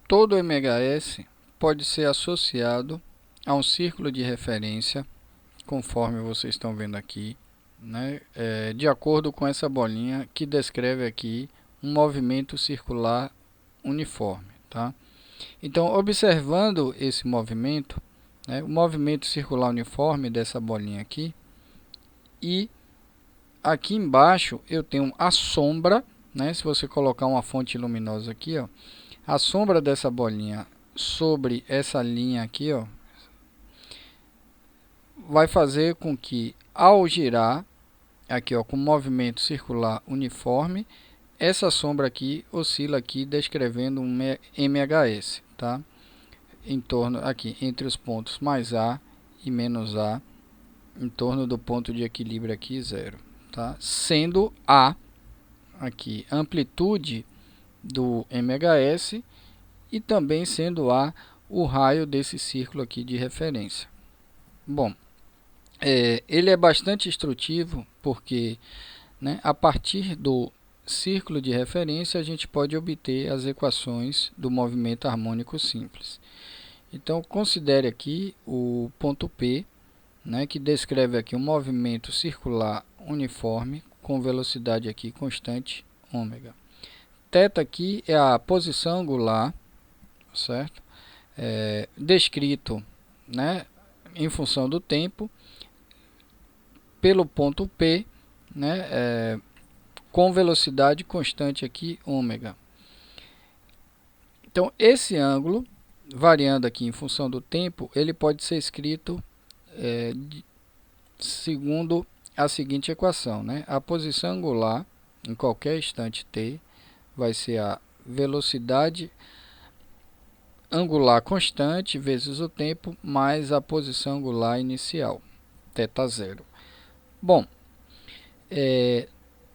todo MHS pode ser associado a um círculo de referência, conforme vocês estão vendo aqui, né? De acordo com essa bolinha que descreve aqui um movimento circular uniforme, tá? Então, observando esse movimento, né, o movimento circular uniforme dessa bolinha aqui, e aqui embaixo eu tenho a sombra, né? Se você colocar uma fonte luminosa aqui, ó, a sombra dessa bolinha sobre essa linha aqui, ó, vai fazer com que, ao girar aqui, ó, com movimento circular uniforme, essa sombra aqui oscila aqui descrevendo um MHS, tá? Em torno aqui entre os pontos mais A e menos A, em torno do ponto de equilíbrio aqui 0, tá? Sendo A aqui amplitude do MHS e também sendo A o raio desse círculo aqui de referência. Bom, ele é bastante instrutivo porque, né, a partir do círculo de referência a gente pode obter as equações do movimento harmônico simples. Então, considere aqui o ponto P, né, que descreve aqui um movimento circular uniforme com velocidade aqui constante ômega. Θ aqui é a posição angular, certo? Descrito, né, em função do tempo pelo ponto P, né, com velocidade constante aqui ômega. Então, esse ângulo, variando aqui em função do tempo, ele pode ser escrito segundo a seguinte equação, né? A posição angular em qualquer instante t vai ser a velocidade angular constante vezes o tempo mais a posição angular inicial, θ0. Bom,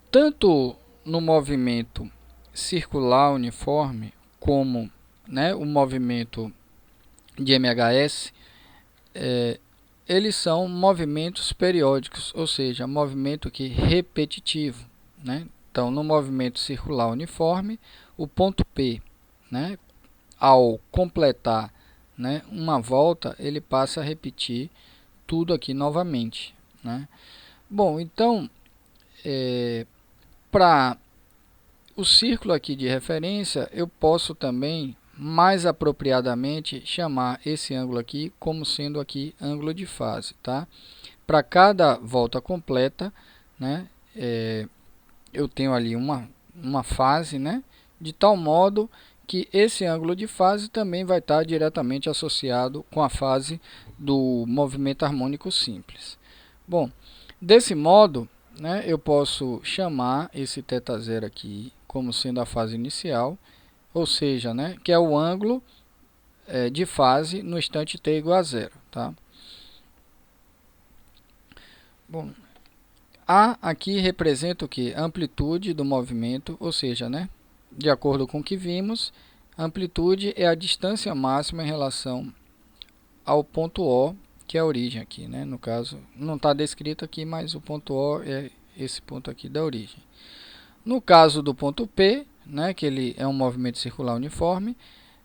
tanto no movimento circular uniforme como, né, o movimento de MHS, eles são movimentos periódicos, ou seja, movimento aqui repetitivo, né? Então, no movimento circular uniforme, o ponto P, né, ao completar, né, uma volta, ele passa a repetir tudo aqui novamente, né? Bom, então, para o círculo aqui de referência, eu posso também, mais apropriadamente, chamar esse ângulo aqui como sendo aqui ângulo de fase, tá? Para cada volta completa, né, eu tenho ali uma fase, né, de tal modo que esse ângulo de fase também vai estar diretamente associado com a fase do movimento harmônico simples. Bom, desse modo, né, eu posso chamar esse θ0 aqui como sendo a fase inicial, ou seja, né, que é o ângulo de fase no instante t igual a 0. Tá? Bom, A aqui representa o que? A amplitude do movimento, ou seja, né, de acordo com o que vimos, a amplitude é a distância máxima em relação ao ponto O, que é a origem aqui, né? No caso, não está descrito aqui, mas o ponto O é esse ponto aqui da origem. No caso do ponto P, né, que ele é um movimento circular uniforme,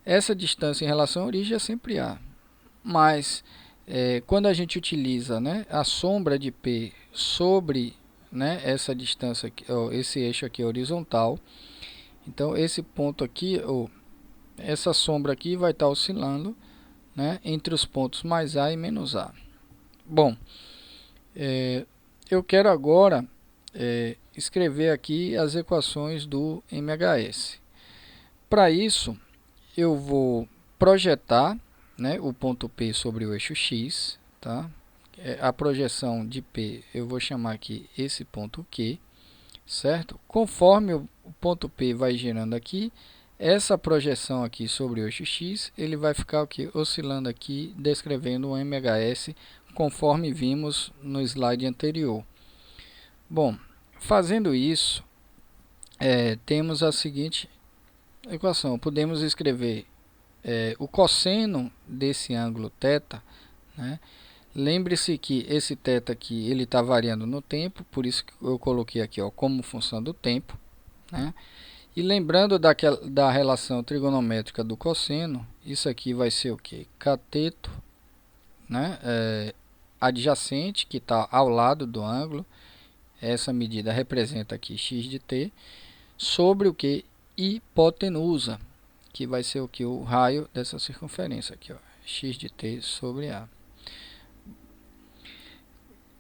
essa distância em relação à origem é sempre A. Mas, quando a gente utiliza, né, a sombra de P sobre, né, essa distância, aqui, ó, esse eixo aqui horizontal, então esse ponto aqui, ou essa sombra aqui vai estar oscilando, né, entre os pontos mais A e menos A. Bom, eu quero agora escrever aqui as equações do MHS. Para isso, eu vou projetar, né, o ponto P sobre o eixo X, tá? A projeção de P eu vou chamar aqui esse ponto Q, certo? Conforme o ponto P vai girando aqui, essa projeção aqui sobre o eixo X, ele vai ficar aqui, oscilando aqui, descrevendo um MHS, conforme vimos no slide anterior. Bom, fazendo isso, temos a seguinte equação. Podemos escrever o cosseno desse ângulo θ, né? Lembre-se que esse θ aqui ele está variando no tempo, por isso que eu coloquei aqui, ó, como função do tempo, né? E lembrando da relação trigonométrica do cosseno, isso aqui vai ser o que? Cateto, né? Adjacente, que está ao lado do ângulo. Essa medida representa aqui x de t, sobre o que? Hipotenusa, que vai ser o que? O raio dessa circunferência aqui, ó, x de t sobre a.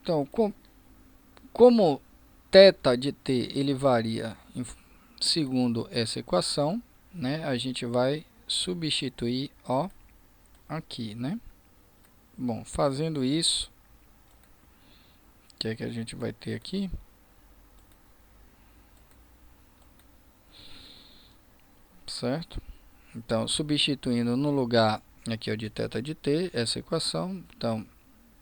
Então, como θ de t ele varia segundo essa equação, né, a gente vai substituir ó, aqui, né? Bom, fazendo isso, o que é que a gente vai ter aqui? Certo? Então, substituindo no lugar aqui ó, de θ de t, essa equação, então,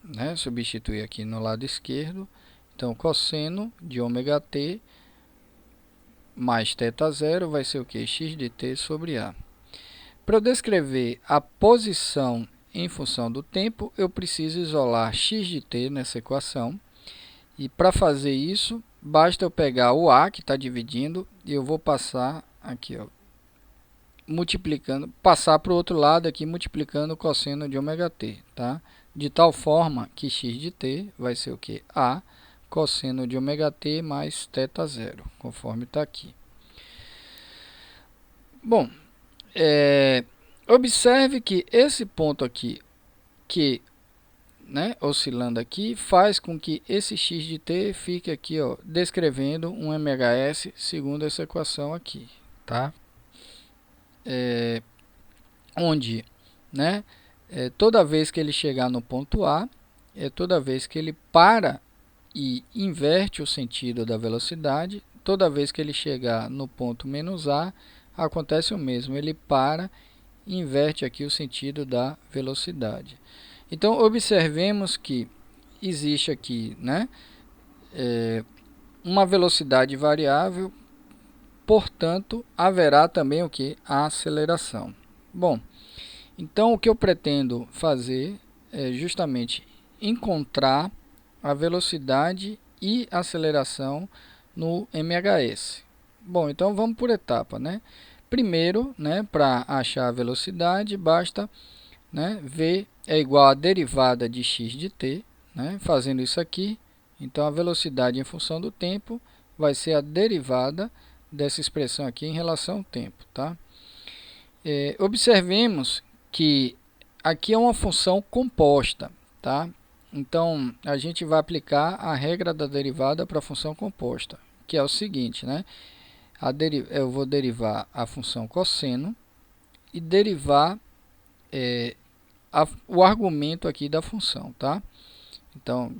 né, substituir aqui no lado esquerdo, então, cosseno de ômega t mais θ0 vai ser o que? X de t sobre a. Para eu descrever a posição em função do tempo, eu preciso isolar x de t nessa equação. E para fazer isso, basta eu pegar o a, que está dividindo, e eu vou passar aqui, ó, multiplicando, passar para o outro lado aqui, multiplicando o cosseno de ômega t, tá? De tal forma que x de t vai ser o que? A cosseno de ômega t mais θ0, conforme está aqui. Bom, observe que esse ponto aqui, que, né, oscilando aqui, faz com que esse x de t fique aqui, ó, descrevendo um MHS segundo essa equação aqui, tá? Onde, né, toda vez que ele chegar no ponto A, toda vez que ele para e inverte o sentido da velocidade, toda vez que ele chegar no ponto menos A, acontece o mesmo, ele para e inverte aqui o sentido da velocidade. Então, observemos que existe aqui, né, uma velocidade variável, portanto, haverá também o que? A aceleração. Bom, então o que eu pretendo fazer é justamente encontrar a velocidade e aceleração no MHS. Bom, então vamos por etapa, né? Primeiro, né, para achar a velocidade, basta, né, V é igual à derivada de x de t, né? Fazendo isso aqui, então a velocidade em função do tempo vai ser a derivada dessa expressão aqui em relação ao tempo, tá? Observemos que aqui é uma função composta, tá? Então, a gente vai aplicar a regra da derivada para a função composta, que é o seguinte, né? Eu vou derivar a função cosseno e derivar o argumento aqui da função, tá? Então,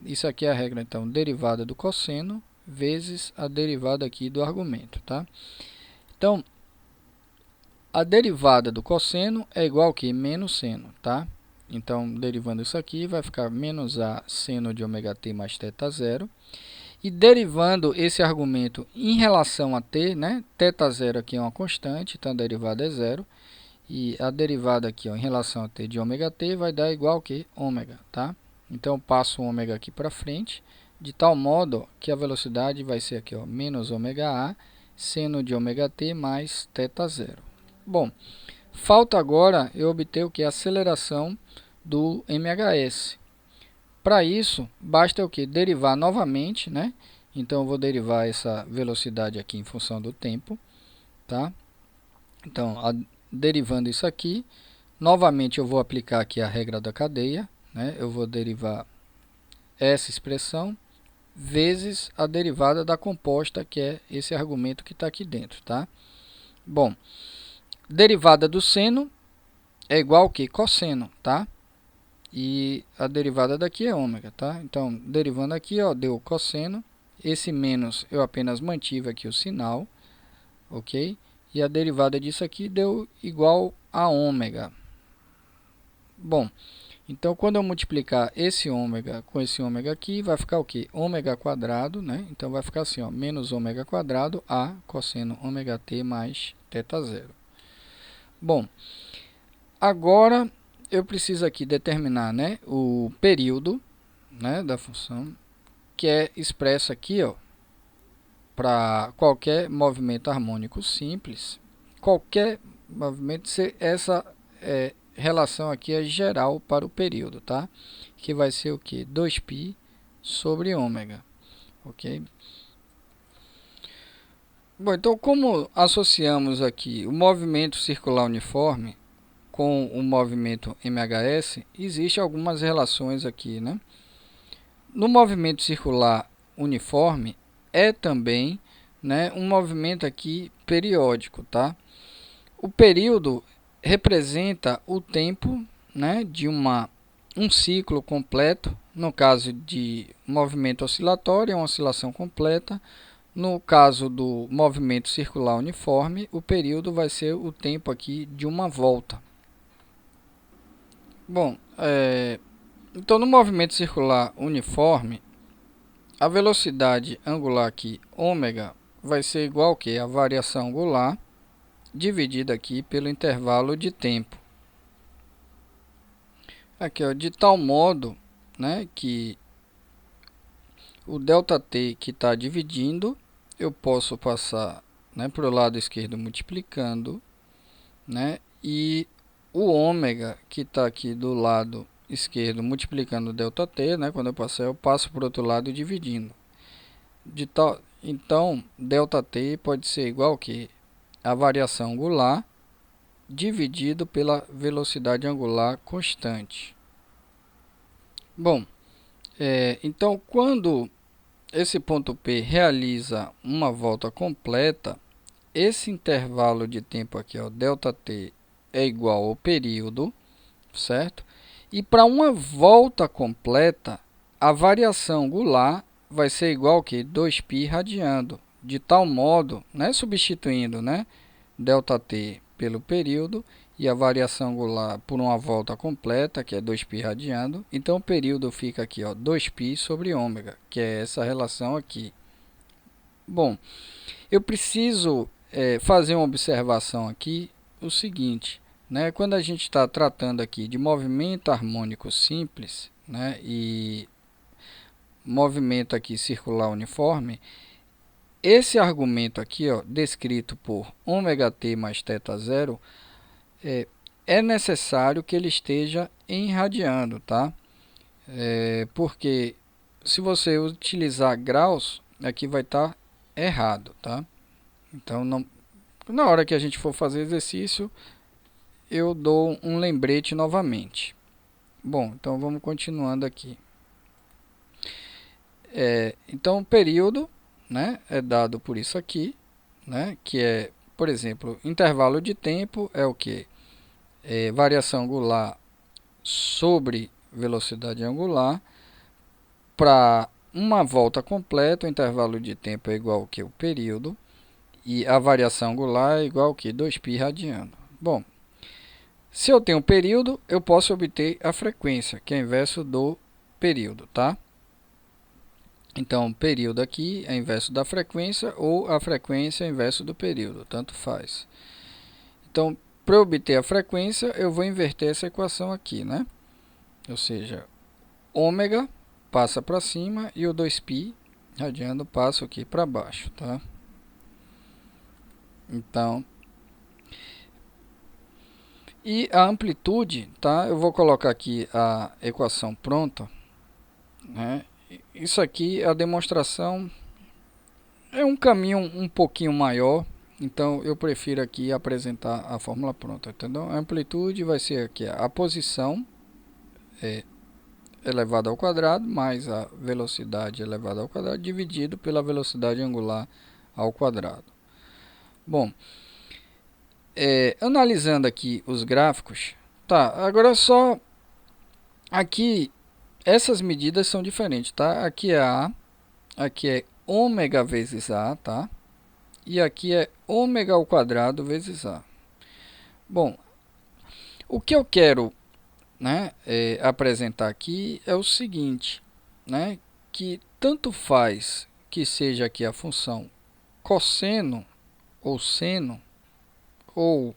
isso aqui é a regra, então, derivada do cosseno vezes a derivada aqui do argumento, tá? Então, a derivada do cosseno é igual a que? Menos seno, tá? Então, derivando isso aqui, vai ficar menos a seno de ômega t mais θ0. E derivando esse argumento em relação a t, né? θ0 aqui é uma constante, então a derivada é zero. E a derivada aqui, ó, em relação a t de ômega t vai dar igual a que? Ômega, tá? Então, eu passo o ômega aqui para frente, de tal modo que a velocidade vai ser aqui, ó, menos ômega a, seno de ômega t mais θ0. Bom, falta agora eu obter o que? A aceleração do MHS. Para isso, basta o que? Derivar novamente, né? Então, eu vou derivar essa velocidade aqui em função do tempo, tá? Então, derivando isso aqui, novamente eu vou aplicar aqui a regra da cadeia, né? Eu vou derivar essa expressão vezes a derivada da composta, que é esse argumento que está aqui dentro, tá? Bom, derivada do seno é igual ao que? Cosseno, tá? E a derivada daqui é ômega, tá? Então, derivando aqui, ó, deu cosseno. Esse menos eu apenas mantive aqui o sinal, ok? E a derivada disso aqui deu igual a ômega. Bom, então quando eu multiplicar esse ômega com esse ômega aqui, vai ficar o que? Ômega quadrado, né? Então vai ficar assim, ó, menos ômega quadrado a cosseno ômega t mais θ0. Bom, agora eu preciso aqui determinar, né, o período, né, da função, que é expresso aqui, ó, para qualquer movimento harmônico simples, qualquer movimento, essa relação aqui é geral para o período, tá? Que vai ser o que? 2π sobre ômega, ok? Bom, então como associamos aqui o movimento circular uniforme com o movimento MHS, existem algumas relações aqui, né? No movimento circular uniforme é também, né, um movimento aqui periódico, tá? O período representa o tempo, né, de um ciclo completo. No caso de movimento oscilatório, é uma oscilação completa. No caso do movimento circular uniforme, o período vai ser o tempo aqui de uma volta. Bom, então no movimento circular uniforme, a velocidade angular aqui, ômega, vai ser igual ao que? A variação angular dividida aqui pelo intervalo de tempo. Aqui, ó, de tal modo, né, que o ΔT que está dividindo, eu posso passar, né, para o lado esquerdo multiplicando, né, e o ômega que está aqui do lado esquerdo multiplicando o ΔT, né, quando eu passo para o outro lado dividindo. Então, ΔT pode ser igual a que a variação angular dividido pela velocidade angular constante. Bom, então quando esse ponto P realiza uma volta completa, esse intervalo de tempo aqui, ó, ΔT, é igual ao período, certo? E para uma volta completa, a variação angular vai ser igual que 2π radiando, de tal modo, né, substituindo, né, ΔT pelo período e a variação angular por uma volta completa, que é 2π radiando. Então o período fica aqui, ó, 2π sobre ômega, que é essa relação aqui. Bom, eu preciso fazer uma observação aqui, o seguinte, né, quando a gente está tratando aqui de movimento harmônico simples, né, e movimento aqui circular uniforme, esse argumento aqui, ó, descrito por ômega-t mais θ0, é necessário que ele esteja em radiando, tá? Porque se você utilizar graus, aqui vai estar errado, tá? Então, na hora que a gente for fazer exercício, eu dou um lembrete novamente. Bom, então vamos continuando aqui. Então, o período, né, é dado por isso aqui, né, que é, por exemplo, intervalo de tempo é o que? Variação angular sobre velocidade angular. Para uma volta completa, o intervalo de tempo é igual ao que? O período. E a variação angular é igual ao que? 2π radiando. Bom, se eu tenho um período, eu posso obter a frequência, que é inverso do período, tá? Então, período aqui é inverso da frequência ou a frequência é inverso do período, tanto faz. Então, para obter a frequência, eu vou inverter essa equação aqui, né? Ou seja, ômega passa para cima e o 2π radiando passa aqui para baixo, tá? Então, e a amplitude, tá? Eu vou colocar aqui a equação pronta, né? Isso aqui, a demonstração é um caminho um pouquinho maior, então eu prefiro aqui apresentar a fórmula pronta, entendeu? A amplitude vai ser aqui a posição elevado ao quadrado mais a velocidade elevada ao quadrado dividido pela velocidade angular ao quadrado. Bom, analisando aqui os gráficos, tá? Agora só aqui essas medidas são diferentes, tá? Aqui é A, aqui é ômega vezes A, tá? E aqui é ômega ao quadrado vezes A. Bom, o que eu quero, né, apresentar aqui é o seguinte, né, que tanto faz que seja aqui a função cosseno ou seno, ou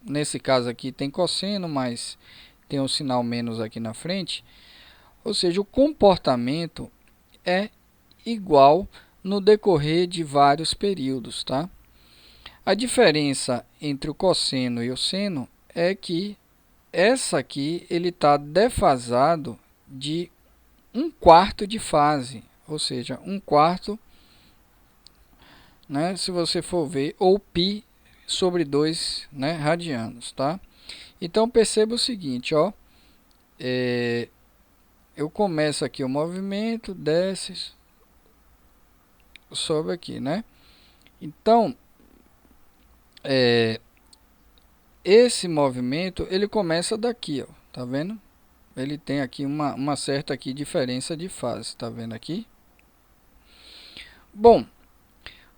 nesse caso aqui tem cosseno, mas tem um sinal menos aqui na frente, ou seja, o comportamento é igual no decorrer de vários períodos, tá? A diferença entre o cosseno e o seno é que essa aqui ele está defasado de 1/4 de fase, ou seja, 1/4, né, se você for ver, ou π sobre 2, né, radianos, tá? Então perceba o seguinte, ó, eu começo aqui o movimento, desce, sobe aqui, né? Então, esse movimento ele começa daqui, ó, tá vendo? Ele tem aqui uma certa aqui diferença de fase, tá vendo aqui? Bom,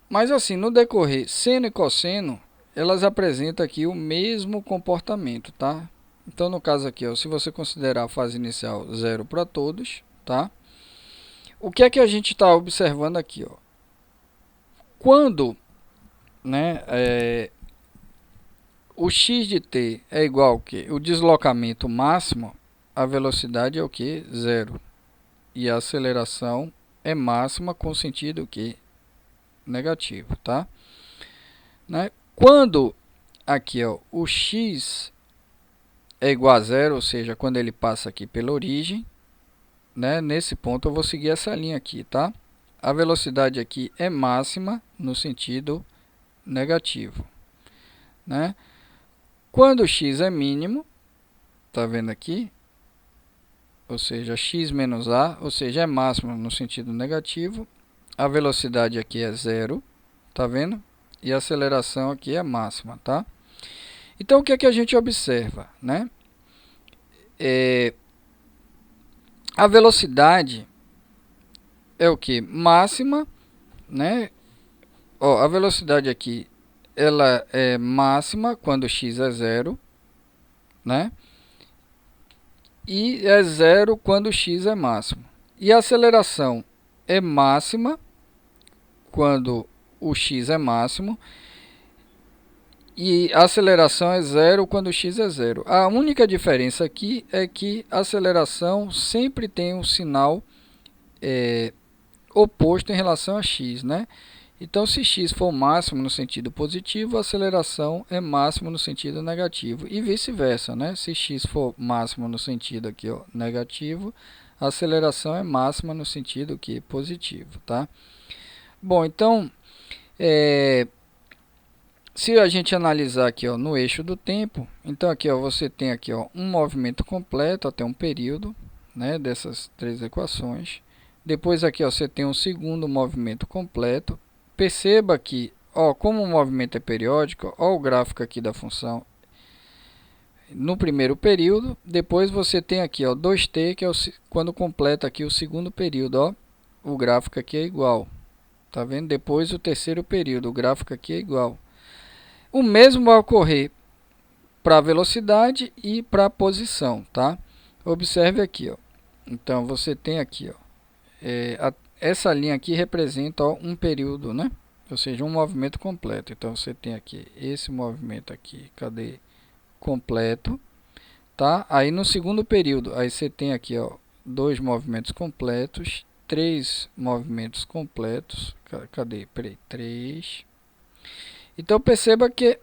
mas assim, no decorrer seno e cosseno, elas apresentam aqui o mesmo comportamento, tá? Então, no caso aqui, ó, se você considerar a fase inicial 0 para todos, tá? O que é que a gente está observando aqui, ó? Quando, né, o x de t é igual ao quê? O deslocamento máximo, a velocidade é o que? 0. E a aceleração é máxima com sentido o que? Negativo, tá? Né? Quando aqui, ó, o x é igual a 0, ou seja, quando ele passa aqui pela origem, né? Nesse ponto eu vou seguir essa linha aqui, tá? A velocidade aqui é máxima no sentido negativo, né? Quando o x é mínimo, tá vendo aqui? Ou seja, x menos a, ou seja, é máximo no sentido negativo. A velocidade aqui é 0, tá vendo? E a aceleração aqui é máxima, tá? Então, o que é que a gente observa, né? A velocidade é o que? Máxima, né? Ó, a velocidade aqui, ela é máxima quando x é 0, né? E é 0 quando x é máximo. E a aceleração é máxima quando o x é máximo. E a aceleração é 0 quando x é 0. A única diferença aqui é que a aceleração sempre tem um sinal oposto em relação a x, né? Então, se x for máximo no sentido positivo, a aceleração é máximo no sentido negativo. E vice-versa, né? Se x for máximo no sentido aqui, ó, negativo, a aceleração é máxima no sentido aqui, positivo, tá? Bom, então, se a gente analisar aqui, ó, no eixo do tempo, então aqui, ó, você tem aqui, ó, um movimento completo até um período, né, dessas três equações. Depois aqui, ó, você tem um segundo movimento completo. Perceba que, ó, como o movimento é periódico, ó, o gráfico aqui da função no primeiro período. Depois você tem aqui, ó, 2t, que é quando completa aqui o segundo período, ó, o gráfico aqui é igual. Tá vendo? Depois o terceiro período, o gráfico aqui é igual. O mesmo vai ocorrer para a velocidade e para a posição, tá? Observe aqui, ó. Então você tem aqui, ó, essa linha aqui representa, ó, um período, né? Ou seja, um movimento completo. Então você tem aqui esse movimento aqui, cadê? Completo, tá? Aí no segundo período, aí você tem aqui, ó, 2 movimentos completos, 3 movimentos completos, cadê? Peraí, 3. Então perceba que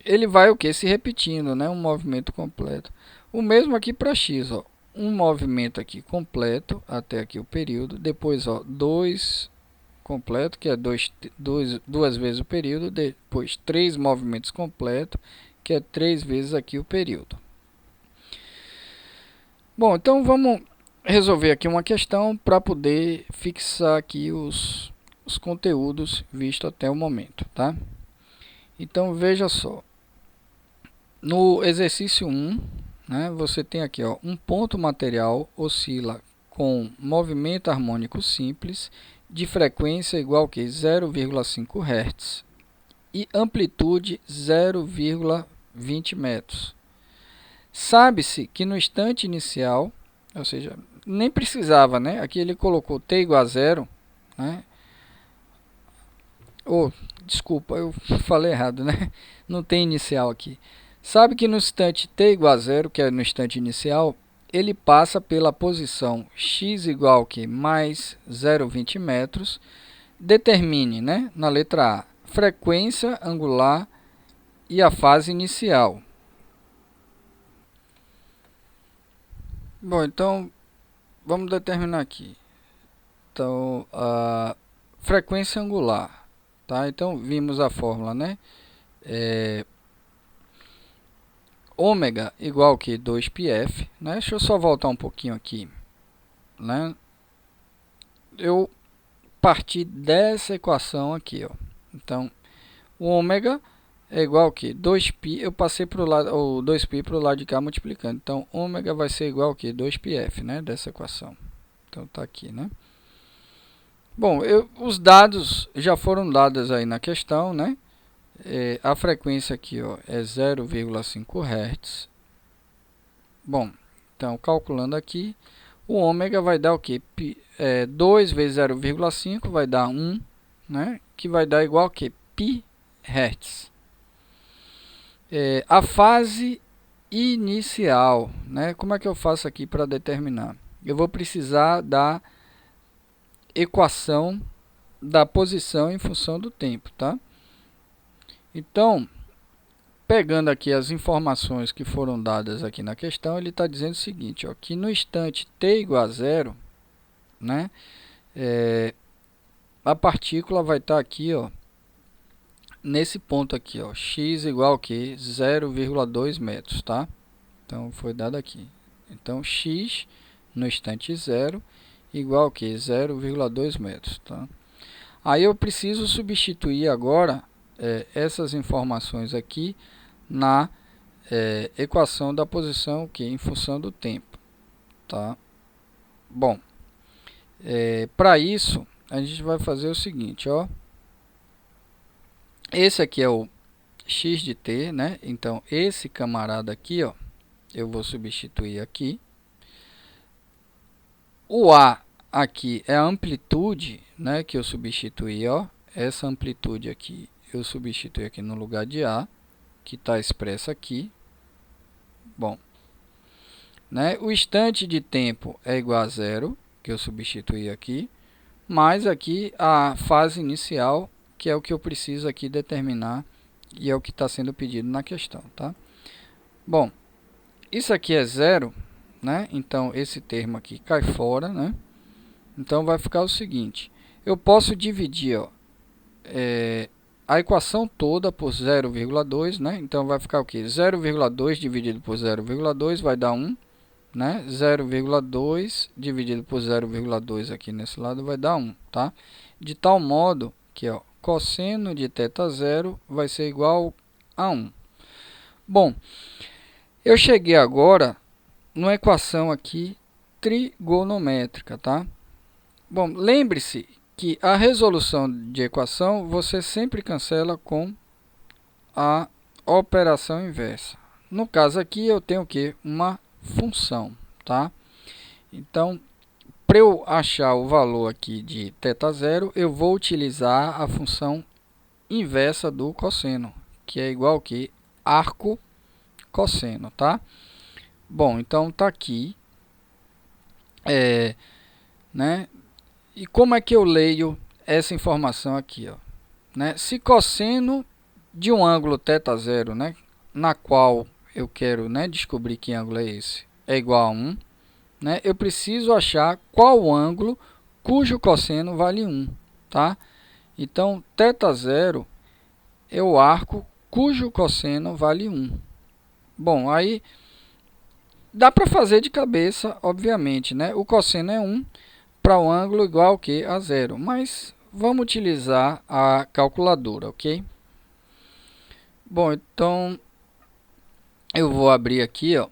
ele vai o que? Se repetindo, né? Um movimento completo. O mesmo aqui para x, ó. Um movimento aqui completo até aqui o período, depois, ó, 2 completo, que é duas vezes o período, depois 3 movimentos completos, que é 3 vezes aqui o período. Bom, então vamos resolver aqui uma questão para poder fixar aqui os conteúdos vistos até o momento, tá? Então veja só, no exercício 1, né, você tem aqui, ó, um ponto material oscila com movimento harmônico simples de frequência igual que 0,5 Hz e amplitude 0,20 metros. Sabe-se que no instante inicial, ou seja, nem precisava, né? Aqui ele colocou t igual a 0, né? Desculpa, eu falei errado, né? Não tem inicial aqui. Sabe que no instante t igual a 0, que é no instante inicial, ele passa pela posição x igual que mais 0,20 metros, determine, né, na letra A, frequência angular e a fase inicial. Bom, então vamos determinar aqui. Então, a frequência angular, tá? Então vimos a fórmula, né? Ômega igual que 2πf, né? Deixa eu só voltar um pouquinho aqui, né? Eu parti dessa equação aqui, ó. Então, o ômega é igual que 2π, eu passei para o lado, o 2π para o lado de cá multiplicando. Então, ômega vai ser igual que 2πf, né, dessa equação. Então, tá aqui, né? Bom, os dados já foram dados aí na questão, né? A frequência aqui, ó, é 0,5 Hz. Bom, então, calculando aqui, o ômega vai dar o quê? 2 vezes 0,5 vai dar 1, né? Que vai dar igual a quê? Pi Hz. A fase inicial, né? Como é que eu faço aqui para determinar? Eu vou precisar da equação da posição em função do tempo, tá? Então, pegando aqui as informações que foram dadas aqui na questão, ele está dizendo o seguinte, ó, que no instante t igual a zero, né, a partícula vai estar aqui, ó, nesse ponto aqui, ó, x igual a que 0,2 metros, tá? Então, foi dado aqui. Então, x no instante zero igual a que 0,2 metros, tá? Aí eu preciso substituir agora essas informações aqui na equação da posição que em função do tempo, tá? Bom, para isso a gente vai fazer o seguinte, ó. Esse aqui é o x de t, né? Então esse camarada aqui, ó, eu vou substituir aqui. O a aqui é a amplitude, né, que eu substituí, ó. Essa amplitude aqui eu substituí aqui no lugar de a, que está expressa aqui. Bom, né, o instante de tempo é igual a zero, que eu substituí aqui, mais aqui a fase inicial, que é o que eu preciso aqui determinar, e é o que está sendo pedido na questão, tá? Bom, isso aqui é zero, né? Então, esse termo aqui cai fora, né? Então, vai ficar o seguinte, eu posso dividir, ó, a equação toda por 0,2, né? Então, vai ficar o quê? 0,2 dividido por 0,2 vai dar 1, né? 0,2 dividido por 0,2 aqui nesse lado vai dar 1, tá? De tal modo que, ó, cosseno de θ0 vai ser igual a 1. Bom, eu cheguei agora numa equação aqui trigonométrica, tá? Bom, lembre-se que a resolução de equação você sempre cancela com a operação inversa. No caso aqui eu tenho o quê? Uma função, tá? Então, para eu achar o valor aqui de θ0, eu vou utilizar a função inversa do cosseno, que é igual que arco cosseno, tá? Bom, então tá aqui, né? E como é que eu leio essa informação aqui, ó, né? Se cosseno de um ângulo θ0, né, na qual eu quero, né, descobrir que ângulo é esse, é igual a 1, né, eu preciso achar qual ângulo cujo cosseno vale 1, tá? Então, θ0 é o arco cujo cosseno vale 1. Bom, aí dá para fazer de cabeça, obviamente, né? O cosseno é 1 para o ângulo igual que a zero, mas vamos utilizar a calculadora, ok? Bom, então eu vou abrir aqui, ó,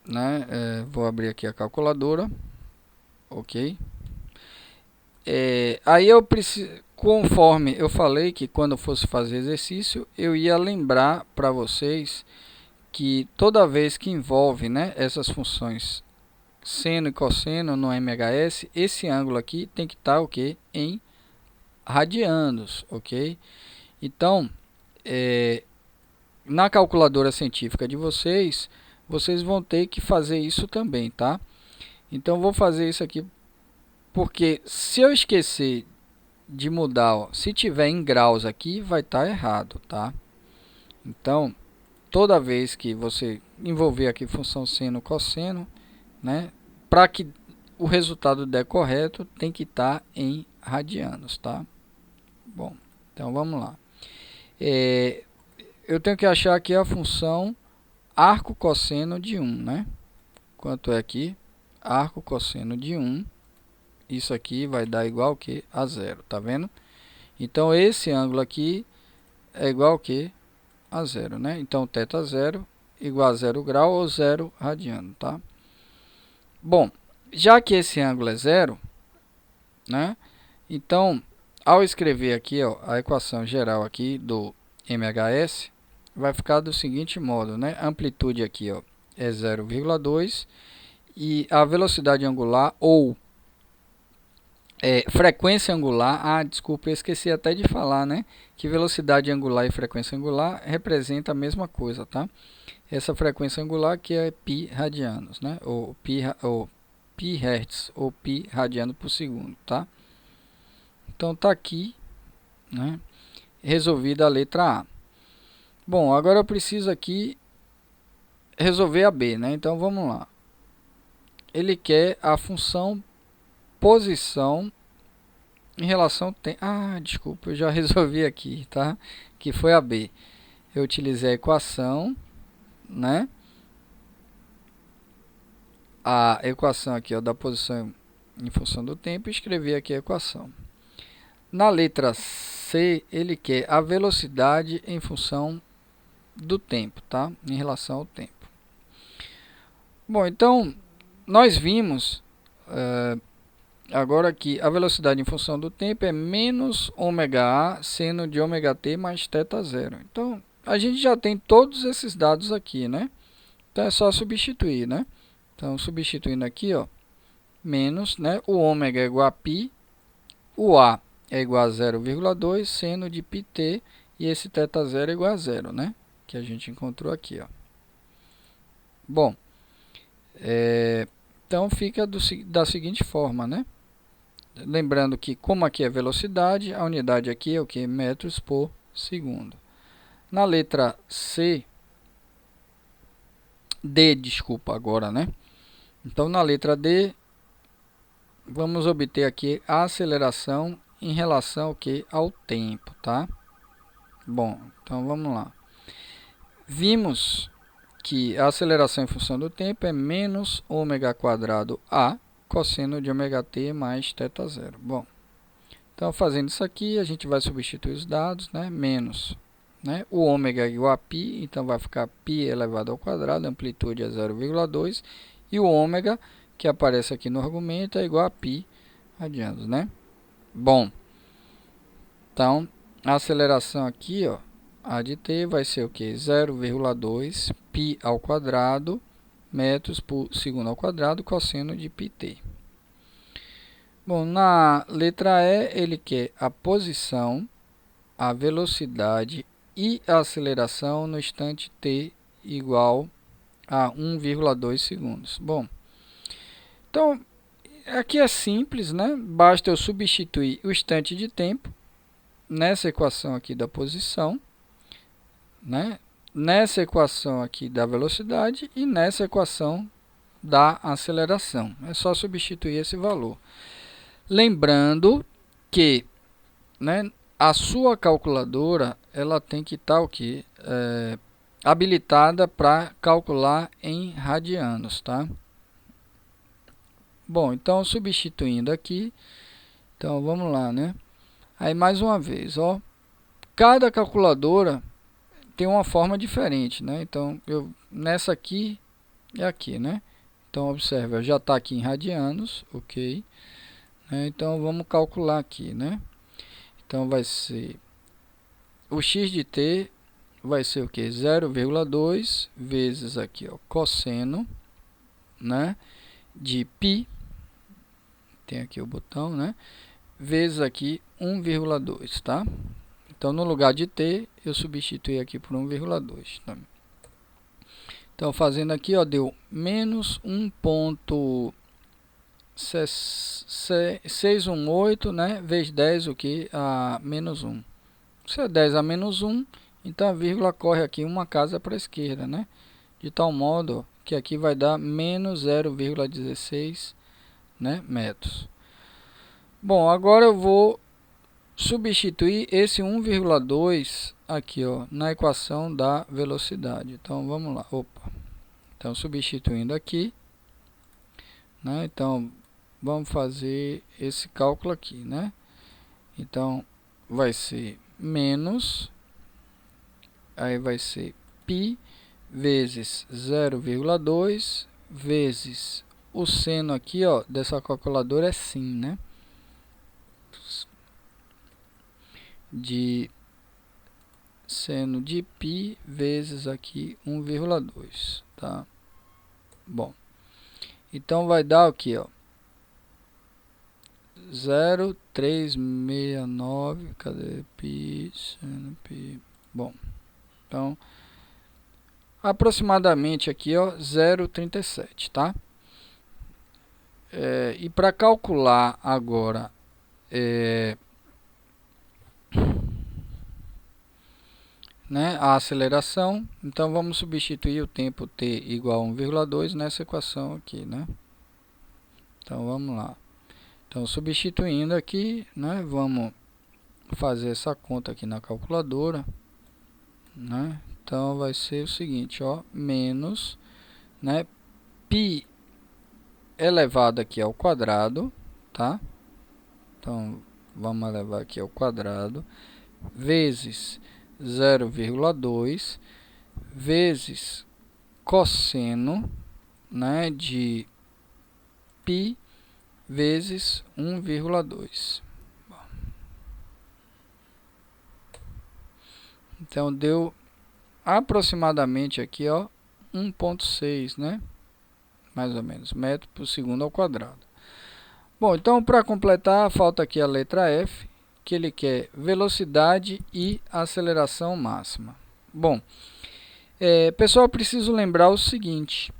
né? Vou abrir aqui a calculadora, ok? Aí eu preciso, conforme eu falei que quando eu fosse fazer exercício, eu ia lembrar para vocês que toda vez que envolve, né, essas funções seno e cosseno no MHS, esse ângulo aqui tem que estar o quê? Em radianos, ok? Então, na calculadora científica de vocês, vocês vão ter que fazer isso também, tá? Então, vou fazer isso aqui, porque se eu esquecer de mudar, ó, se tiver em graus aqui, vai estar errado, tá? Então, toda vez que você envolver aqui função seno, cosseno, né, para que o resultado der correto, tem que estar em radianos, tá? Bom, então vamos lá. Eu tenho que achar aqui a função arco cosseno de 1, né? Quanto é aqui? Arco cosseno de 1. Isso aqui vai dar igual que a zero, tá vendo? Então, esse ângulo aqui é igual que a zero, né? Então, θ zero igual a 0 grau ou 0 radiano, tá? Bom, já que esse ângulo é zero, né? Então, ao escrever aqui, ó, a equação geral aqui do MHS, vai ficar do seguinte modo, né? Amplitude aqui, ó, é 0,2 e a velocidade angular ou frequência angular, desculpa, eu esqueci até de falar, né? Que velocidade angular e frequência angular representa a mesma coisa, tá? Essa frequência angular que é π radianos, né? Ou pi hertz, ou pi radiano por segundo, tá? Então tá aqui, né? Resolvida a letra A. Bom, agora eu preciso aqui resolver a B, né? Então vamos lá. Ele quer a função posição em relação ao tempo. Desculpa, eu já resolvi aqui, tá? Que foi a B. Eu utilizei a equação, né? A equação aqui, ó, da posição em função do tempo, e escrevi aqui a equação. Na letra C, ele quer a velocidade em função do tempo, tá? Em relação ao tempo. Bom, então, nós vimos agora que a velocidade em função do tempo é menos ômega A seno de ômega t mais θ zero. Então, a gente já tem todos esses dados aqui, né? Então, é só substituir, né? Então, substituindo aqui, ó, menos, né? O ômega é igual a π, o A é igual a 0,2 seno de πt e esse θ zero é igual a zero, né? Que a gente encontrou aqui, ó. Bom, então fica da seguinte forma, né? Lembrando que, como aqui é velocidade, a unidade aqui é o que? Metros por segundo. Na letra D, desculpa, agora, né? Então, na letra D, vamos obter aqui a aceleração em relação ao que? Ao tempo, tá? Bom, então vamos lá. Vimos que a aceleração em função do tempo é menos ômega quadrado A cosseno de ômega t mais θ zero. Bom, então fazendo isso aqui, a gente vai substituir os dados, né? Menos, né? O ômega é igual a π, então vai ficar π elevado ao quadrado, a amplitude é 0,2, e o ômega, que aparece aqui no argumento, é igual a π radianos, né? Bom, então a aceleração aqui, ó, a de t vai ser o que? 0,2 π ao quadrado metros por segundo ao quadrado cosseno de πt. Bom, na letra E, ele quer a posição, a velocidade e a aceleração no instante t igual a 1,2 segundos. Bom, então, aqui é simples, né? Basta eu substituir o instante de tempo nessa equação aqui da posição, né? Nessa equação aqui da velocidade e nessa equação da aceleração. É só substituir esse valor. Lembrando que, né, a sua calculadora ela tem que estar o quê? Habilitada para calcular em radianos, tá? Bom, então substituindo aqui, então vamos lá, né? Aí mais uma vez, ó, cada calculadora tem uma forma diferente, né? Então, nessa aqui é aqui, né? Então, observe, já está aqui em radianos, ok? Então, vamos calcular aqui, né? Então, vai ser, o x de t vai ser o que? 0,2 vezes aqui, ó, cosseno, né? De π, tem aqui o botão, né? Vezes aqui 1,2, tá? Então, no lugar de t, eu substituí aqui por 1,2. Tá? Então, fazendo aqui, ó, deu menos 1,2 618, né, vezes 10, o que? A menos 1. Se é 10 a menos 1, então a vírgula corre aqui uma casa para a esquerda, né? De tal modo que aqui vai dar menos 0,16, né, metros. Bom, agora eu vou substituir esse 1,2 aqui, ó, na equação da velocidade. Então vamos lá. Opa. Então substituindo aqui, né? Então vamos fazer esse cálculo aqui, né? Então vai ser menos, aí vai ser π vezes 0,2 vezes o seno aqui, ó, dessa calculadora é sim, né? De seno de π vezes aqui 1,2, tá? Bom, então vai dar o que, ó? 0,369, cadê π, seno π? Bom, então aproximadamente aqui, ó, 0,37, tá? E para calcular agora né, a aceleração, então vamos substituir o tempo t igual a 1,2 nessa equação aqui, né? Então vamos lá. Então substituindo aqui, né, vamos fazer essa conta aqui na calculadora, né? Então vai ser o seguinte, ó, menos, né, π elevado aqui ao quadrado, tá? Então vamos elevar aqui ao quadrado, vezes 0,2 vezes cosseno, né, de π vezes 1,2. Então deu aproximadamente aqui, ó, 1,6, né? Mais ou menos, metro por segundo ao quadrado. Bom, então para completar, falta aqui a letra F, que ele quer velocidade e aceleração máxima. Bom, pessoal, eu preciso lembrar o seguinte: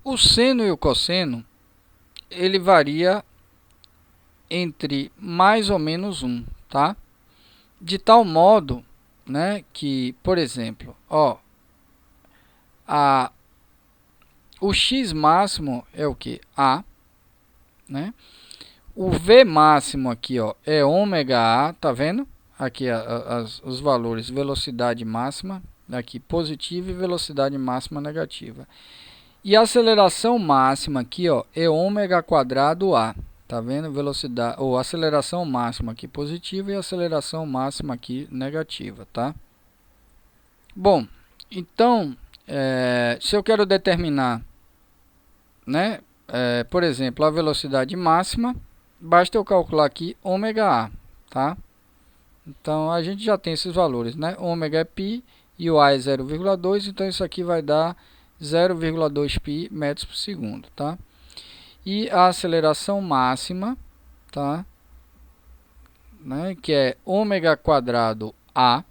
o seno e o cosseno, ele varia entre mais ou menos 1, tá? De tal modo, né, que, por exemplo, ó, o x máximo é o que? A, né? O V máximo aqui, ó, é ômega A, tá vendo? Aqui os valores, velocidade máxima, aqui positiva e velocidade máxima negativa. E a aceleração máxima aqui, ó, é ômega quadrado A, tá vendo? Velocidade, ou aceleração máxima aqui positiva e aceleração máxima aqui negativa, tá? Bom, então, se eu quero determinar, né, por exemplo, a velocidade máxima, basta eu calcular aqui ômega A, tá? Então, a gente já tem esses valores, né? Ômega é π e o A é 0,2, então isso aqui vai dar 0,2 π metros por segundo, tá? E a aceleração máxima, tá? Né? Que é ômega quadrado A,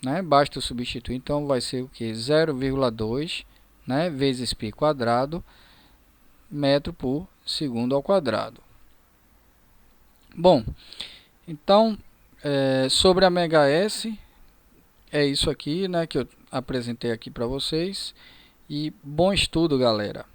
né? Basta eu substituir, então vai ser o que? 0,2, né, vezes π quadrado metro por segundo ao quadrado. Bom, então sobre a MHS é isso aqui, né, que eu apresentei aqui para vocês, e bom estudo, galera.